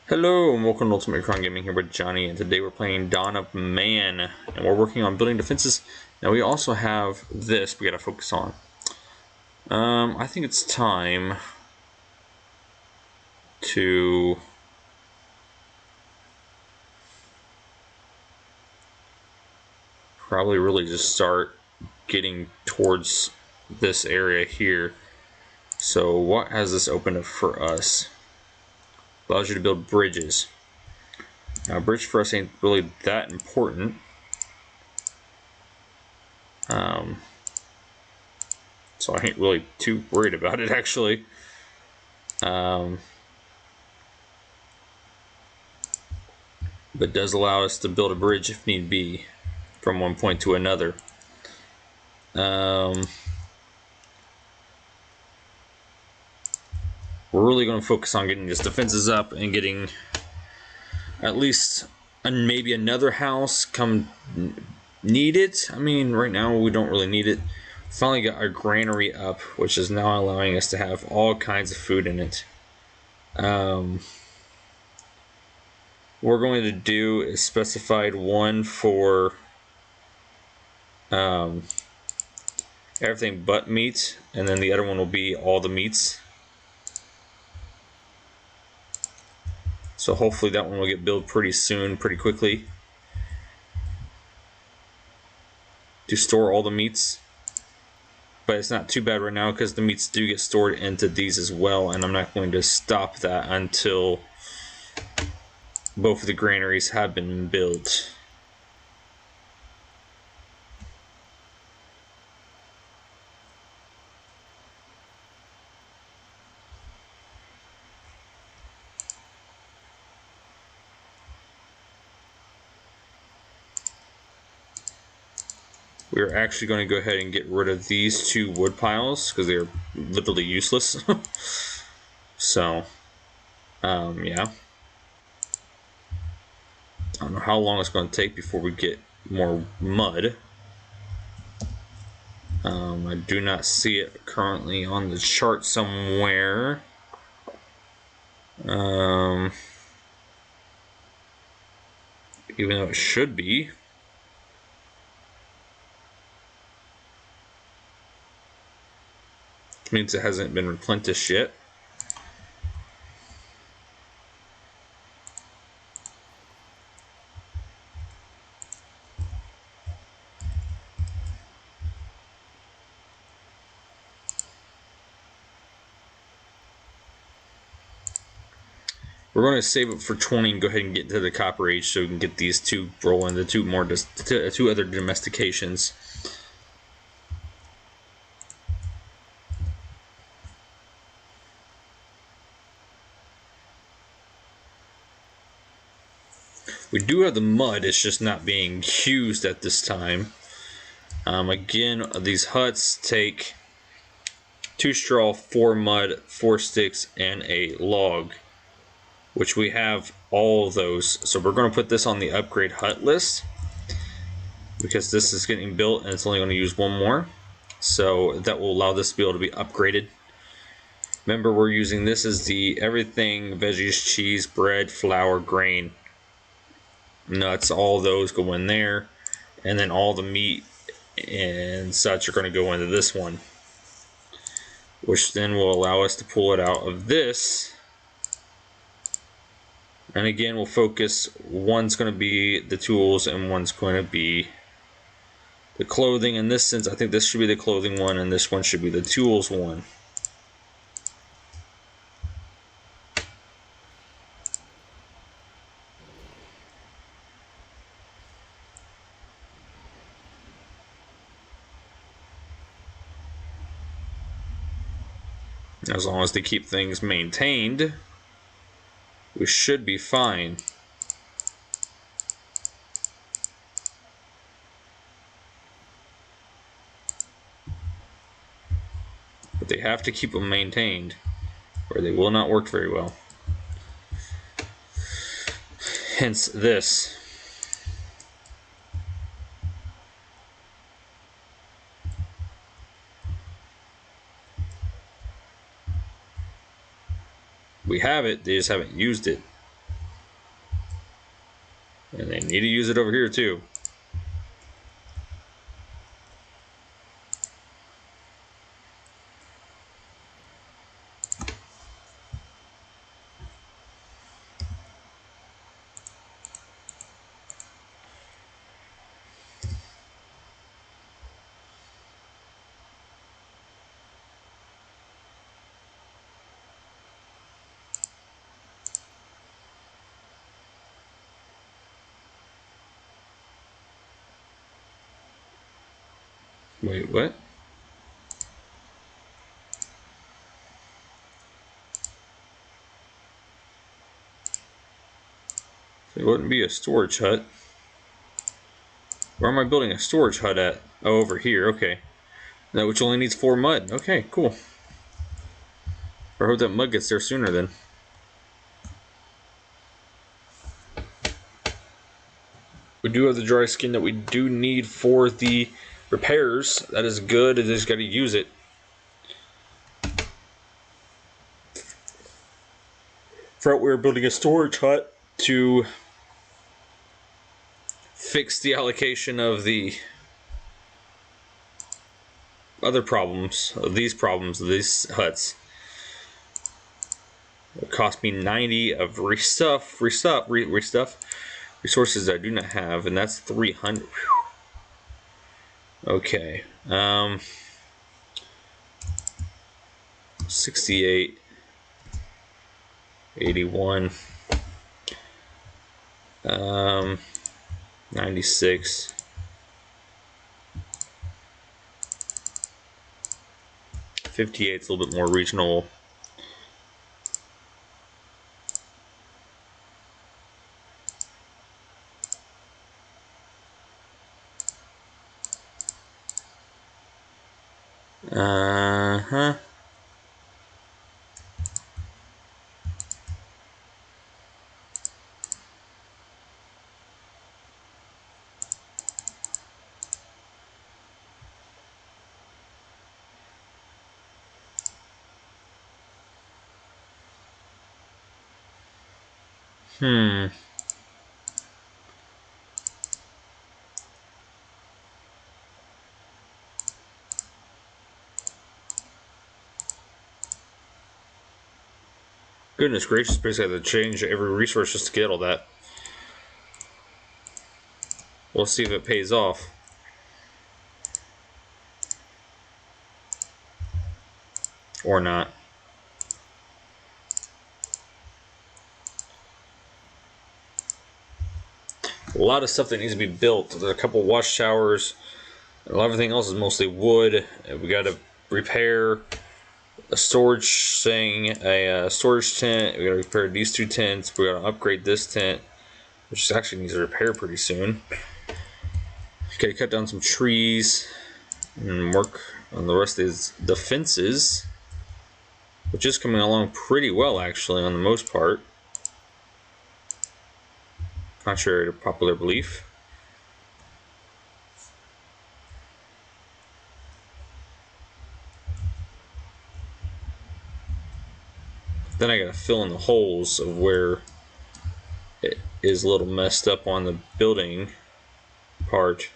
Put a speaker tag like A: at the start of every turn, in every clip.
A: Hello and welcome to Ultimate Recon Gaming here with Johnny, and today we're playing Dawn of Man and we're working on building defenses. Now we also have this we gotta focus on. I think it's time to probably really just start getting towards this area here. So what has this opened up for us? Allows you to build bridges. Now a bridge for us ain't really that important. So I ain't really too worried about it actually. But does allow us to build a bridge if need be from one point to another. We're really going to focus on getting these defenses up and getting at least maybe another house come need it. I mean, right now we don't really need it. Finally got our granary up, which is now allowing us to have all kinds of food in it. What we're going to do is specified one for everything but meat, and then the other one will be all the meats. So hopefully that one will get built pretty soon, pretty quickly, to store all the meats. But it's not too bad right now because the meats do get stored into these as well, and I'm not going to stop that until both of the granaries have been built. We're actually going to go ahead and get rid of these two wood piles because they're literally useless. So, yeah. I don't know how long it's going to take before we get more mud. I do not see it currently on the chart somewhere. Even though it should be. Which means it hasn't been replenished yet. We're going to save it for 20 and go ahead and get to the Copper Age so we can get these two rolling, the two other domestications. We do have the mud, it's just not being used at this time. Again, these huts take 2 straw, 4 mud, 4 sticks, and a log, which we have all of those. So we're going to put this on the upgrade hut list because this is getting built and it's only going to use 1 more. So that will allow this to be able to be upgraded. Remember, we're using this as the everything, veggies, cheese, bread, flour, grain, nuts, all those go in there. And then all the meat and such are going to go into this one, which then will allow us to pull it out of this. And again, we'll focus, one's going to be the tools and one's going to be the clothing. In this sense, I think this should be the clothing one and this one should be the tools one. As long as they keep things maintained, we should be fine. But they have to keep them maintained, or they will not work very well. Hence this. We have it, they just haven't used it. And they need to use it over here too. Wait, what? It wouldn't be a storage hut. Where am I building a storage hut at? Oh, over here, okay. That which only needs 4 mud. Okay, cool. I hope that mud gets there sooner then. We do have the dry skin that we do need for the repairs. That is good. I just got to use it. For we're building a storage hut to fix the allocation of the other problems, of these huts. It cost me 90 of restuff resources I do not have, and that's 300. Okay. 68, 81, 96, 58 is a little bit more regional. Uh-huh. Goodness gracious, basically I have to change every resource just to get all that. We'll see if it pays off. Or not. A lot of stuff that needs to be built. There are a couple wash towers. A lot of everything else is mostly wood. We got to repair a storage thing, a storage tent. We got to repair these 2 tents. We got to upgrade this tent, which actually needs to repair pretty soon. Got to cut down some trees and work on the rest of the fences, which is coming along pretty well actually on the most part, contrary to popular belief. Then I gotta fill in the holes of where it is a little messed up on the building part.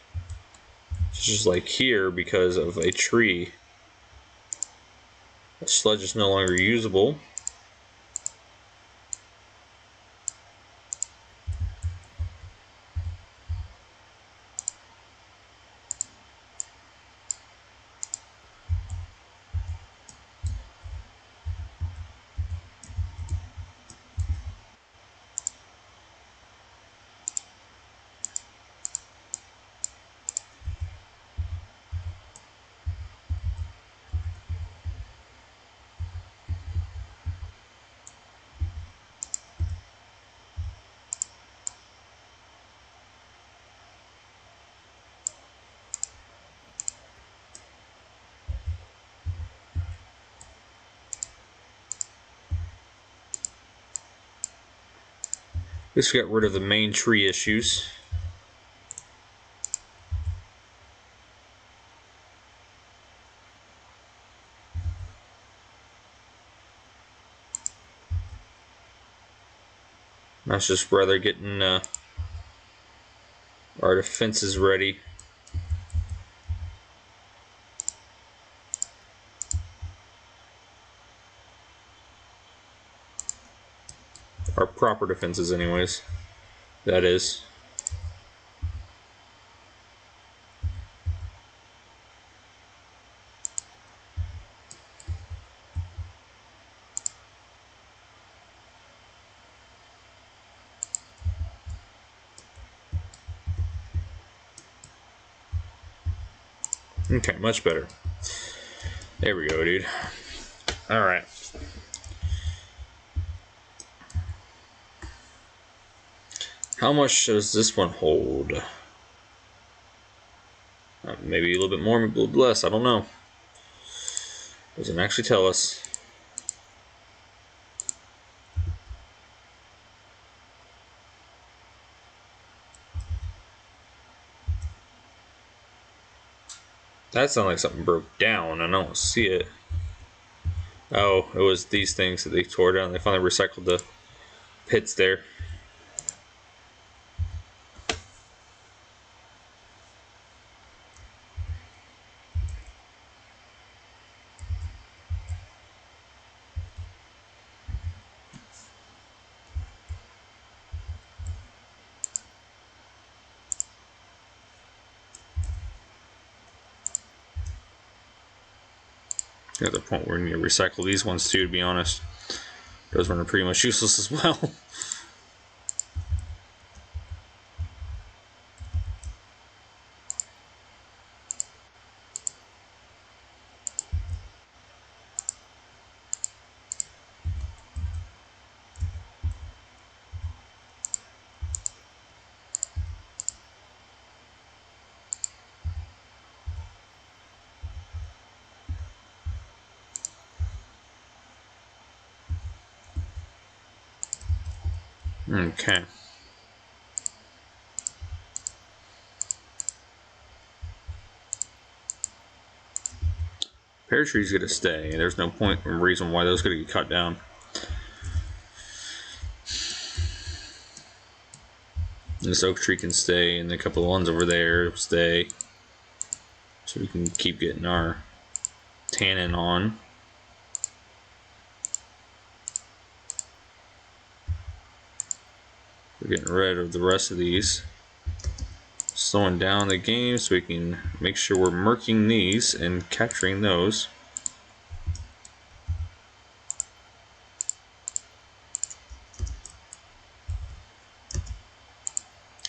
A: It's just like here, because of a tree. The sledge is no longer usable. At least we got rid of the main tree issues. That's just rather getting Our defense is ready. Our proper defenses anyways. That is. Okay, much better. There we go, dude. Alright. How much does this one hold? Maybe a little bit more, maybe a little bit less. I don't know. Doesn't actually tell us. That sounded like something broke down. I don't see it. Oh, it was these things that they tore down. They finally recycled the pits there. At the point where we need to recycle these ones too, to be honest. Those ones are pretty much useless as well. Okay. Pear tree's gonna stay. There's no point or reason why those gonna get cut down. This oak tree can stay, and a couple of ones over there stay. So we can keep getting our tannin on. We're getting rid of the rest of these. Slowing down the game so we can make sure we're marking these and capturing those.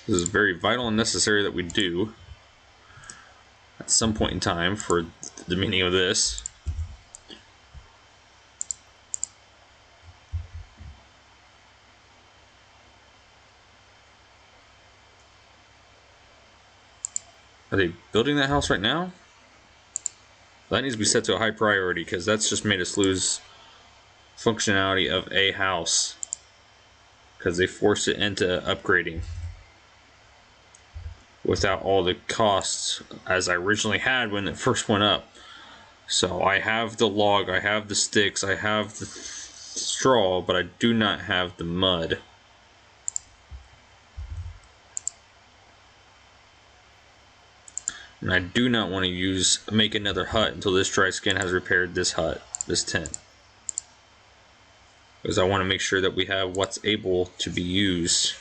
A: This is very vital and necessary that we do at some point in time for the meaning of this. Are they building that house right now? That needs to be set to a high priority because that's just made us lose functionality of a house because they forced it into upgrading without all the costs as I originally had when it first went up. So I have the log, I have the sticks, I have the straw, but I do not have the mud. And I do not want to make another hut until this dry skin has repaired this hut, this tent. Because I want to make sure that we have what's able to be used.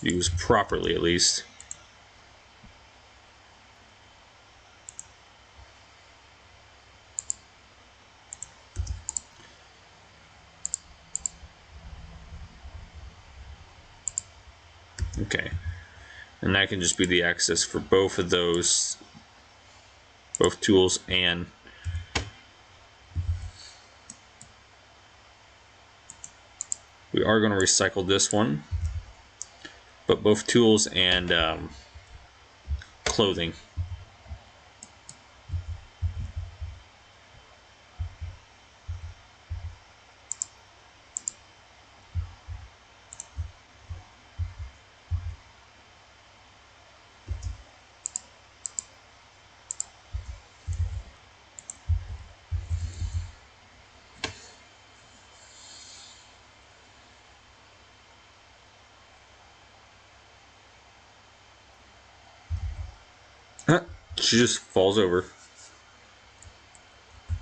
A: Used properly at least. Okay, and that can just be the access for both of those, both tools, and we are going to recycle this one, but both tools and clothing. She just falls over.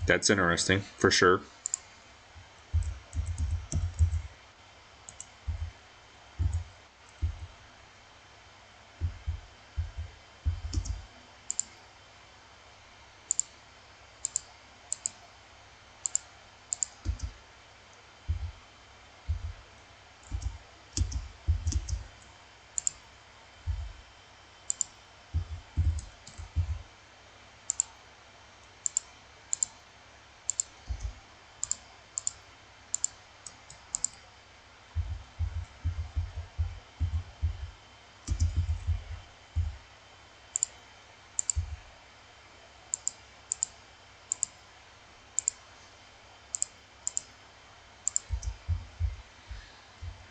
A: That's interesting, for sure.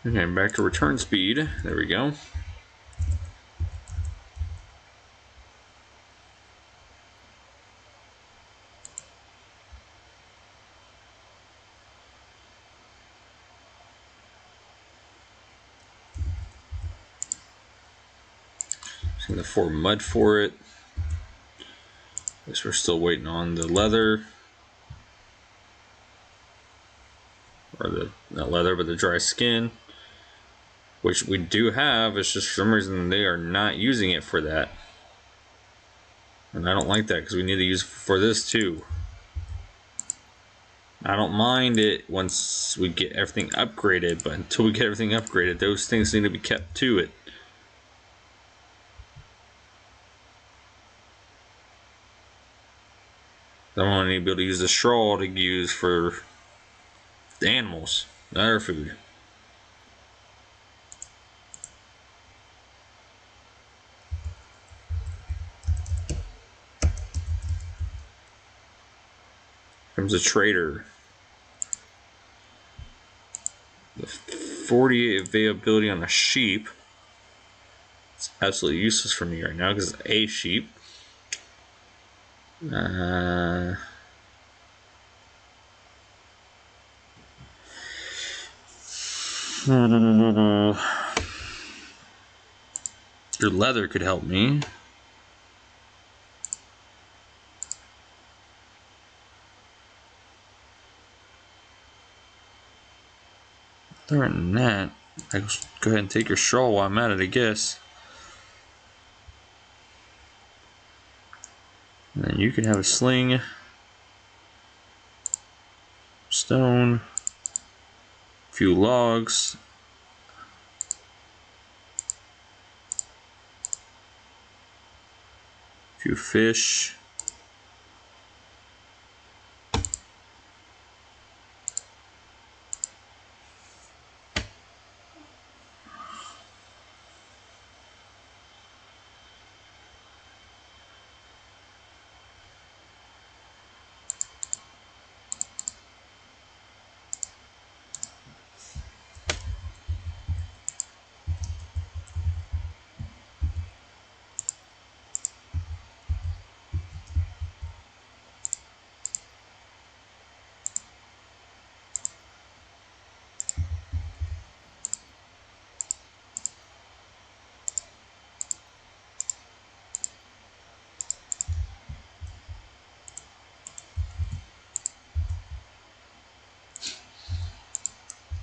A: Okay, back to return speed. There we go. Just gonna pour mud for it. Guess we're still waiting on the leather. Or the, not leather, but the dry skin. Which we do have, it's just for some reason they are not using it for that. And I don't like that because we need to use it for this too. I don't mind it once we get everything upgraded, but until we get everything upgraded, those things need to be kept to it. I want to be able to use the straw to use for the animals, their food. Comes a trader. The 48 availability on a sheep. It's absolutely useless for me right now because it's a sheep. Your leather could help me. Other than that, I go ahead and take your straw while I'm at it, I guess. And then you can have a sling, stone, a few logs, a few fish.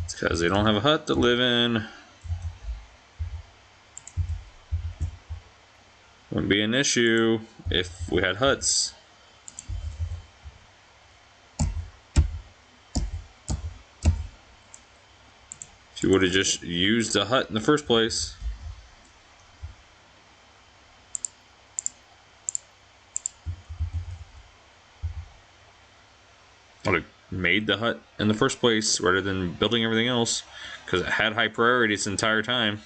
A: It's because they don't have a hut to live in. Wouldn't be an issue if we had huts. If you would have just used a hut in the first place. I would have made the hut in the first place rather than building everything else because it had high priority this entire time.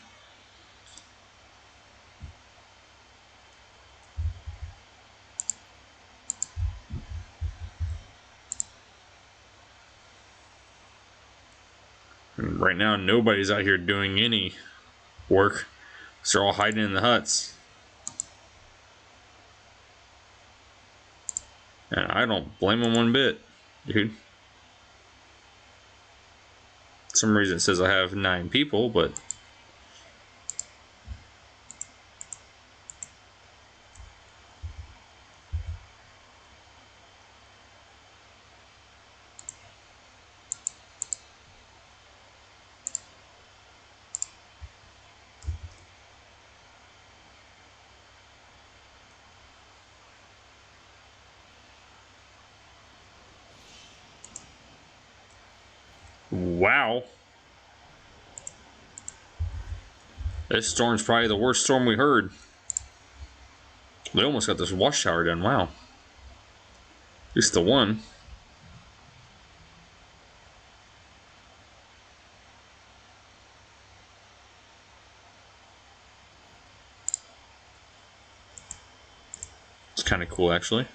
A: And right now, nobody's out here doing any work. They're all hiding in the huts. And I don't blame them one bit, dude. For some reason it says I have 9 people, but Wow. This storm's probably the worst storm we heard. They almost got this watchtower done. Wow. At least the one. It's kind of cool, actually.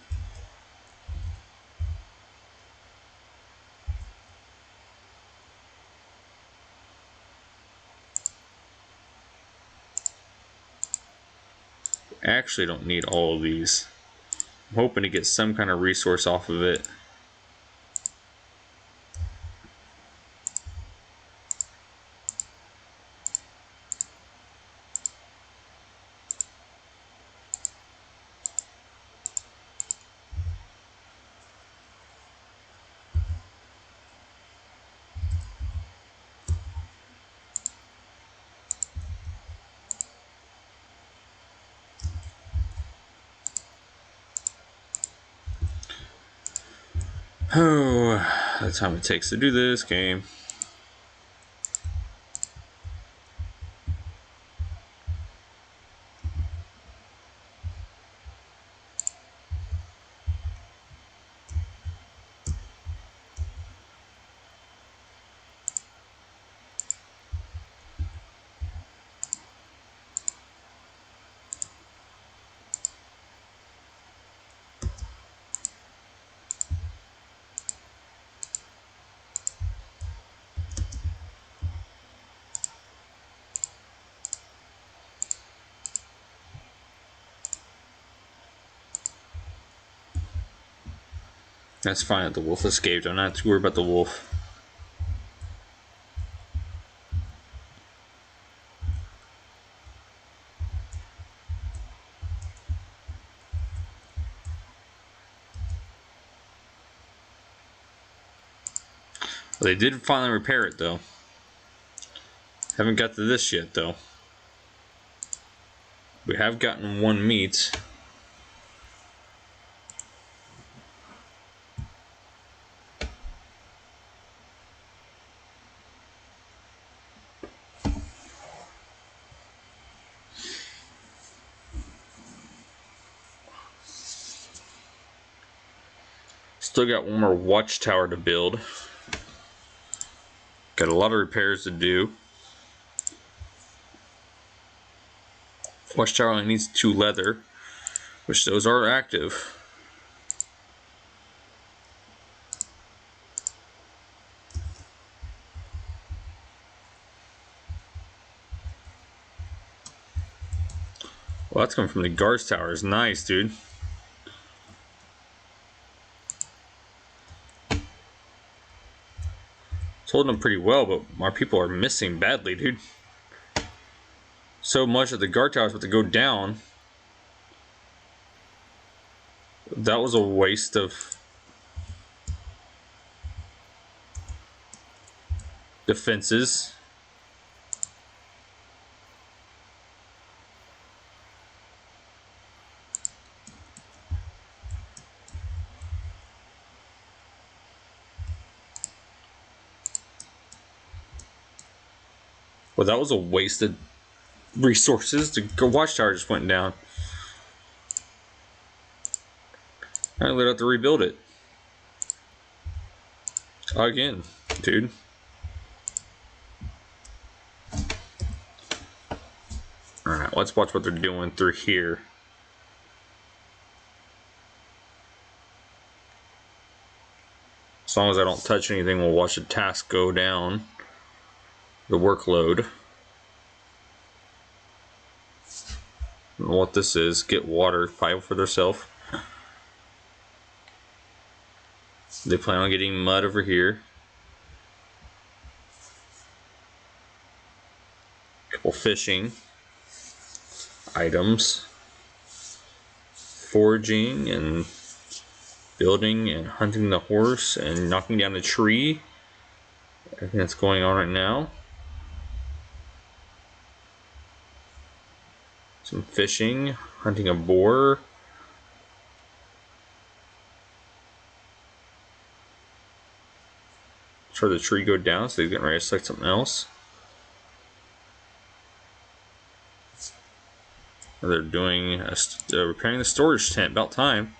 A: Actually don't need all of these. I'm hoping to get some kind of resource off of it. Oh, the time it takes to do this game. That's fine that the wolf escaped. I'm not too worried about the wolf. Well, they did finally repair it, though. Haven't got to this yet, though. We have gotten one meat. Still got one more watchtower to build. Got a lot of repairs to do. Watchtower only needs 2 leather, which those are active. Well, that's coming from the guards towers. Nice, dude. It's holding them pretty well, but our people are missing badly, dude. So much that the guard towers have to go down. That was a waste of defenses. Well, that was a wasted resources. The watchtower just went down. I'm gonna have to rebuild it again, dude. Alright, let's watch what they're doing through here. As long as I don't touch anything, we'll watch the task go down. The workload. I don't know what this is. Get water, fight for themselves. They plan on getting mud over here. Couple fishing items. Foraging and building and hunting the horse and knocking down a tree. Everything that's going on right now. Some fishing, hunting a boar. try the tree go down, so he's getting ready to select something else. They're doing repairing the storage tent. About time.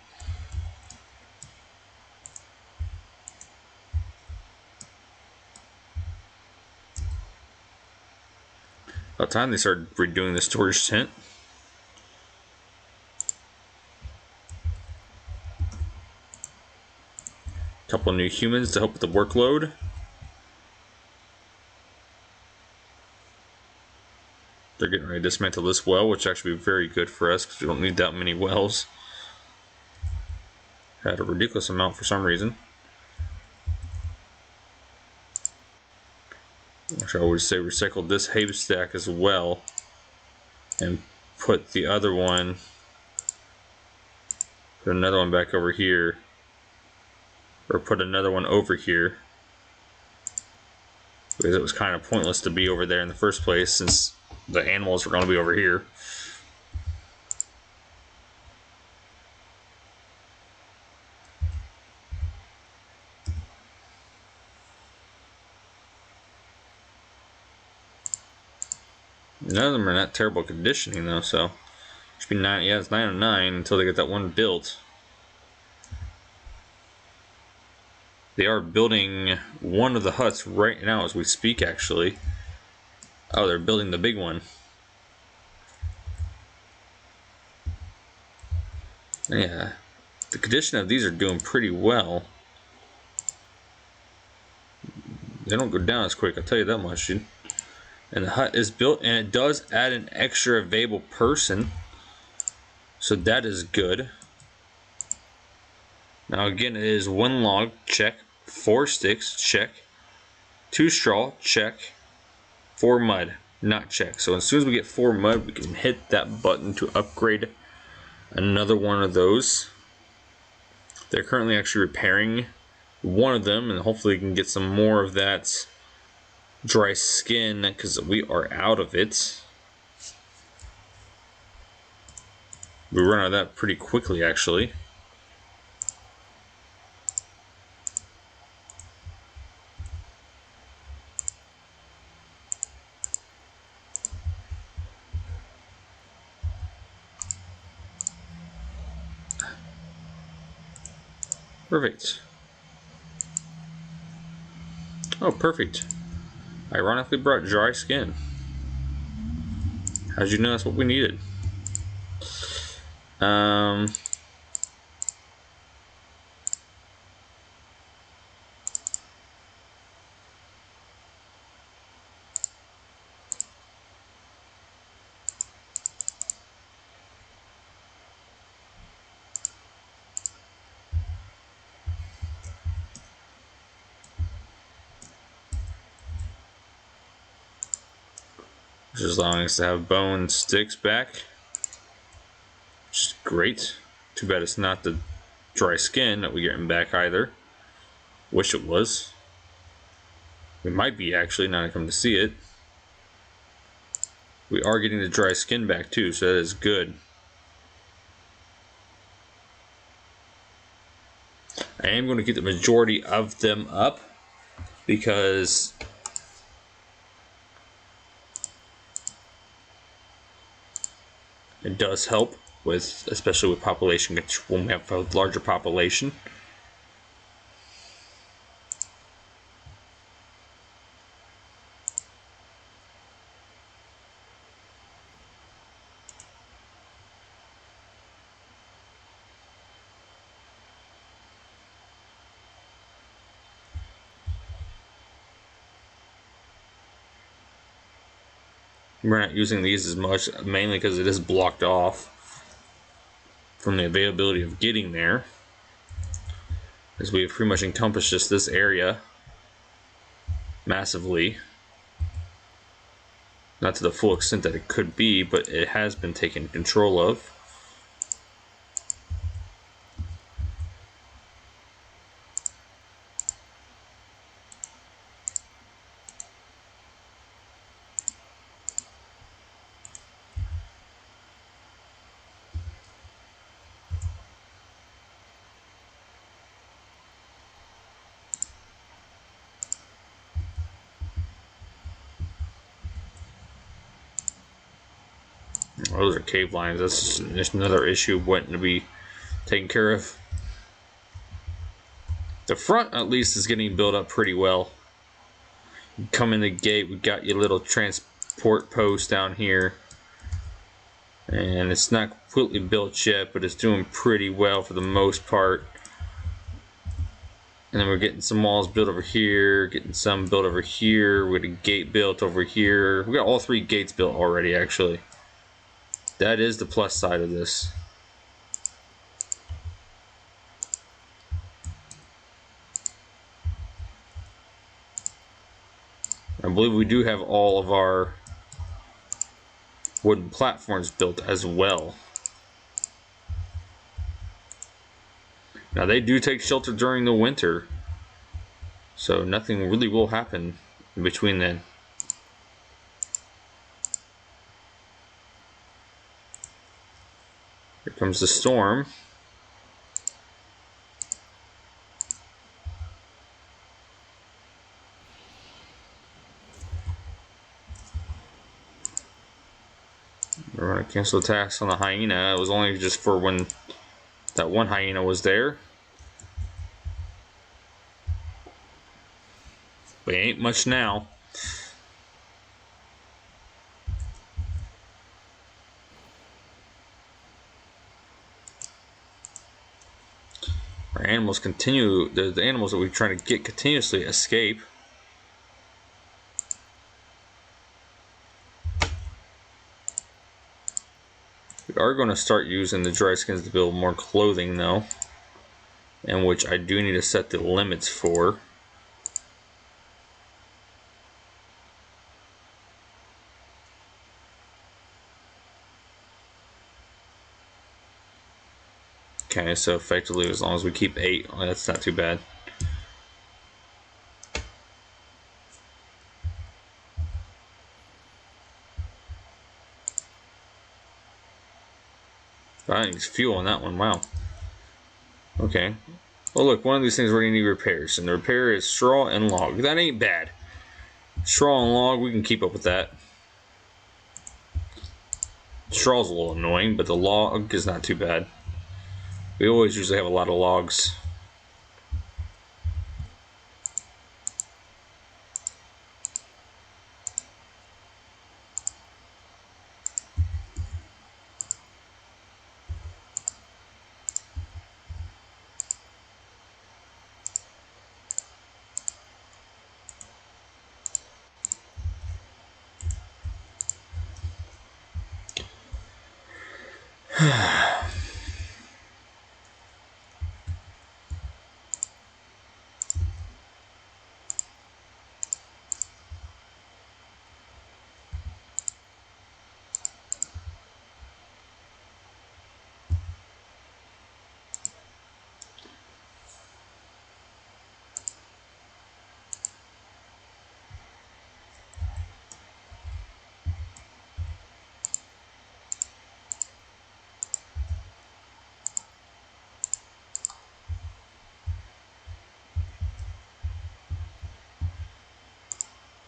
A: About time they started redoing the storage tent. Couple new humans to help with the workload. They're getting ready to dismantle this well, which actually be very good for us because we don't need that many wells. Had a ridiculous amount for some reason. Actually, I would say recycle this haystack as well and put the other one, put another one back over here, or put another one over here, because it was kind of pointless to be over there in the first place since the animals were going to be over here. None of them are in that terrible conditioning though, so it should be 9. Yeah, it's 9 out of 9 until they get that one built. They are building one of the huts right now as we speak, actually. Oh, they're building the big one. Yeah, the condition of these are doing pretty well. They don't go down as quick, I'll tell you that much, dude. And the hut is built, and it does add an extra available person, so that is good. Now again, it is 1 log, check. 4 sticks, check. 2 straw, check. 4 mud, not check. So as soon as we get 4 mud, we can hit that button to upgrade another one of those. They're currently actually repairing one of them, and hopefully we can get some more of that dry skin because we are out of it. We run out of that pretty quickly, actually. Perfect. Oh, perfect. Ironically brought dry skin. How'd you know that's what we needed? Which is allowing us to have bone sticks back, which is great. Too bad it's not the dry skin that we're getting back either. Wish it was. It might be actually, now I come to see it. We are getting the dry skin back too, so that is good. I am going to get the majority of them up because it does help with, especially with population control when we have a larger population. We're not using these as much, mainly because it is blocked off from the availability of getting there, as we have pretty much encompassed just this area massively. Not to the full extent that it could be, but it has been taken control of. Those are cave lines. That's just another issue waiting to be taken care of. The front, at least, is getting built up pretty well. You come in the gate, we've got your little transport post down here. And it's not completely built yet, but it's doing pretty well for the most part. And then we're getting some walls built over here, getting some built over here. We got a gate built over here. We got all 3 gates built already, actually. That is the plus side of this. I believe we do have all of our wooden platforms built as well. Now they do take shelter during the winter, so nothing really will happen in between then. Here comes the storm. We're going to cancel attacks on the hyena. It was only just for when that one hyena was there. But it ain't much now. Our animals continue, the animals that we're trying to get continuously escape. We are going to start using the dry skins to build more clothing though, and which I do need to set the limits for. Okay, so effectively as long as we keep 8, that's not too bad. I think it's fuel on that one, wow. Okay. Oh look, one of these things we're gonna need repairs, and the repair is straw and log. That ain't bad. Straw and log, we can keep up with that. Straw's a little annoying, but the log is not too bad. We always usually have a lot of logs.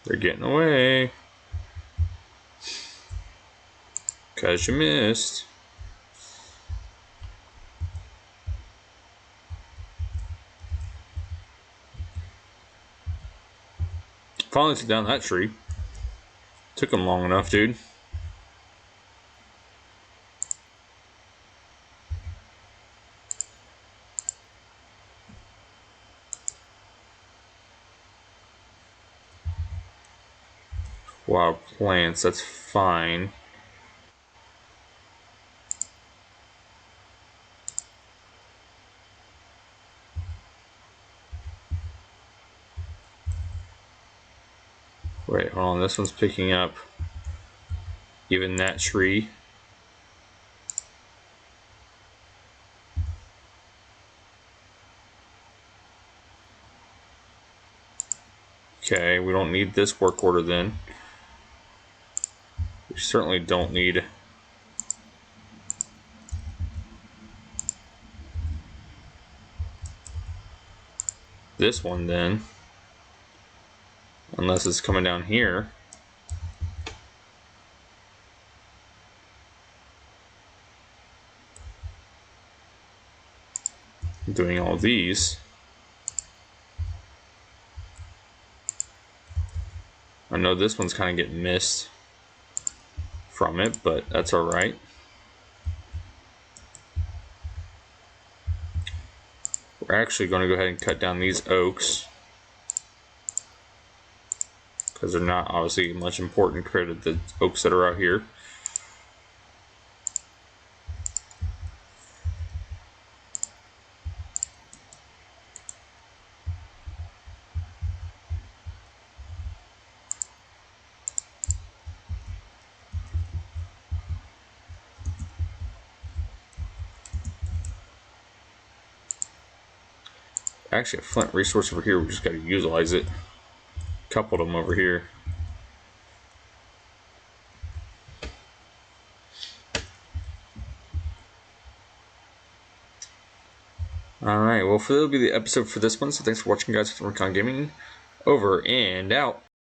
A: They're getting away. 'Cause you missed. Finally took down that tree. Took them long enough, dude. Wild plants, that's fine. Wait, hold on, this one's picking up even that tree. Okay, we don't need this work order then. We certainly don't need this one then. Unless it's coming down here. doing all these. I know this one's kind of getting missed from it, but that's all right. We're actually going to go ahead and cut down these oaks because they're not obviously much important compared to the oaks that are out here. Actually, a flint resource over here, we just got to utilize it. Coupled them over here. Alright, well, that'll be the episode for this one. So thanks for watching, guys, with Recon Gaming. Over and out.